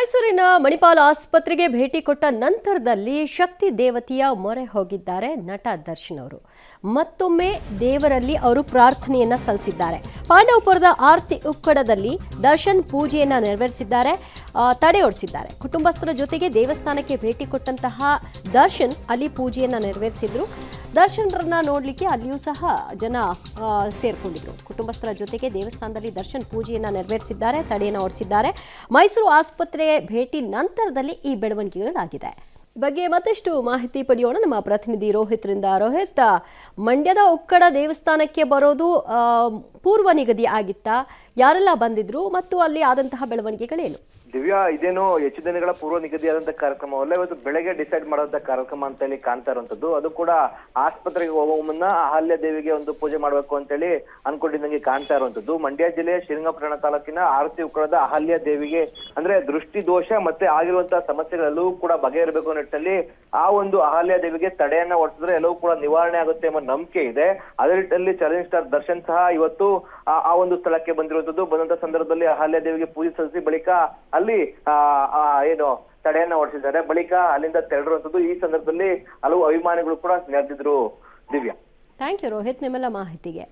ಮೈಸೂರಿನ ಮಣಿಪಾಲ್ ಆಸ್ಪತ್ರೆಗೆ ಭೇಟಿ ಕೊಟ್ಟ ನಂತರದಲ್ಲಿ ಶಕ್ತಿ ದೇವತೆಯ ಮೊರೆ ಹೋಗಿದ್ದಾರೆ ನಟ ದರ್ಶನ್ ಅವರು. ಮತ್ತೊಮ್ಮೆ ದೇವರಲ್ಲಿ ಅವರು ಪ್ರಾರ್ಥನೆಯನ್ನ ಸಲ್ಲಿಸಿದ್ದಾರೆ. ಪಾಂಡವಪುರದ ಆರತಿ ಉಕ್ಕಡದಲ್ಲಿ ದರ್ಶನ್ ಪೂಜೆಯನ್ನ ನೆರವೇರಿಸಿದ್ದಾರೆ, ತಡೆಯೊಡಿಸಿದ್ದಾರೆ. ಕುಟುಂಬಸ್ಥರ ಜೊತೆಗೆ ದೇವಸ್ಥಾನಕ್ಕೆ ಭೇಟಿ ಕೊಟ್ಟಂತಹ ದರ್ಶನ್ ಅಲ್ಲಿ ಪೂಜೆಯನ್ನ ನೆರವೇರಿಸಿದ್ರು. ದರ್ಶನ್ರನ್ನ ನೋಡ್ಲಿಕ್ಕೆ ಅಲ್ಲಿಯೂ ಸಹ ಜನ ಸೇರ್ಕೊಂಡಿದ್ರು. ಕುಟುಂಬಸ್ಥರ ಜೊತೆಗೆ ದೇವಸ್ಥಾನದಲ್ಲಿ ದರ್ಶನ್ ಪೂಜೆಯನ್ನ ನೆರವೇರಿಸಿದ್ದಾರೆ, ತಡೆಯನ್ನು ಓಡಿಸಿದ್ದಾರೆ. ಮೈಸೂರು ಆಸ್ಪತ್ರೆ ಭೇಟಿ ನಂತರದಲ್ಲಿ ಈ ಬೆಳವಣಿಗೆಗಳಾಗಿದೆ. ಈ ಬಗ್ಗೆ ಮತ್ತಷ್ಟು ಮಾಹಿತಿ ಪಡೆಯೋಣ ನಮ್ಮ ಪ್ರತಿನಿಧಿ ರೋಹಿತ್ರಿಂದ. ರೋಹಿತ್, ಮಂಡ್ಯದ ಉಕ್ಕಡ ದೇವಸ್ಥಾನಕ್ಕೆ ಬರೋದು ಪೂರ್ವ ನಿಗದಿ ಆಗಿತ್ತಾ? ಯಾರೆಲ್ಲ ಬಂದಿದ್ರು ಮತ್ತು ಅಲ್ಲಿ ಆದಂತಹ ಬೆಳವಣಿಗೆಗಳೇನು? ದಿವ್ಯಾ, ಇದೇನು ಹೆಚ್ಚು ದಿನಗಳ ಪೂರ್ವ ನಿಗದಿಯಾದಂತಹ ಕಾರ್ಯಕ್ರಮವಲ್ಲ, ಇವತ್ತು ಬೆಳಗ್ಗೆ ಡಿಸೈಡ್ ಮಾಡುವಂತ ಕಾರ್ಯಕ್ರಮ ಅಂತ ಹೇಳಿ ಕಾಣ್ತಾ ಇರುವಂತದ್ದು. ಅದು ಕೂಡ ಆಸ್ಪತ್ರೆಗೆ ಹೋಗುವ ಮುನ್ನ ಅಹಲ್ಯ ದೇವಿಗೆ ಒಂದು ಪೂಜೆ ಮಾಡ್ಬೇಕು ಅಂತ ಹೇಳಿ ಅನ್ಕೊಂಡಿದ್ದಂಗೆ ಕಾಣ್ತಾ ಇರುವಂತದ್ದು. ಮಂಡ್ಯ ಜಿಲ್ಲೆಯ ಶ್ರೀರಂಗಪಟ್ಟಣ ತಾಲೂಕಿನ ಆರತಿ ಉಕ್ಕಡದ ಅಹಲ್ಯ ದೇವಿಗೆ ಅಂದ್ರೆ ದೃಷ್ಟಿ ದೋಷ ಮತ್ತೆ ಆಗಿರುವಂತಹ ಸಮಸ್ಯೆಗಳೆಲ್ಲವೂ ಕೂಡ ಬಗೆಹರಬೇಕು ಅನ್ನೋ ನಿಟ್ಟಿನಲ್ಲಿ ಆ ಒಂದು ಅಹಲ್ಯ ದೇವಿಗೆ ತಡೆಯನ್ನ ಹೊಡೆಸಿದ್ರೆ ಎಲ್ಲವೂ ಕೂಡ ನಿವಾರಣೆ ಆಗುತ್ತೆ ಎಂಬ ನಂಬಿಕೆ ಇದೆ. ಅದೇ ನಿಟ್ಟಿನಲ್ಲಿ ಚಾಲೆಂಜ್ ಸ್ಟಾರ್ ದರ್ಶನ್ ಸಹ ಇವತ್ತು ಆ ಒಂದು ಸ್ಥಳಕ್ಕೆ ಬಂದಿರುವಂತದ್ದು. ಬಂದಂತ ಸಂದರ್ಭದಲ್ಲಿ ಅಹಲ್ಯ ದೇವಿಗೆ ಪೂಜೆ ಸಲ್ಲಿಸಿ ಬಳಿಕ ಅಲ್ಲಿ ಏನು ತಡೆಯನ್ನ ಹೊಡಿಸಿದ್ದಾರೆ. ಬಳಿಕ ಅಲ್ಲಿಂದ ತೆರಳಿರುವಂತದ್ದು. ಈ ಸಂದರ್ಭದಲ್ಲಿ ಹಲವು ಅಭಿಮಾನಿಗಳು ಕೂಡ ನೆರೆದಿದ್ರು. ದಿವ್ಯಾ, ಥ್ಯಾಂಕ್ ಯು ರೋಹಿತ್ ನಿಮ್ಮೆಲ್ಲ ಮಾಹಿತಿಗೆ.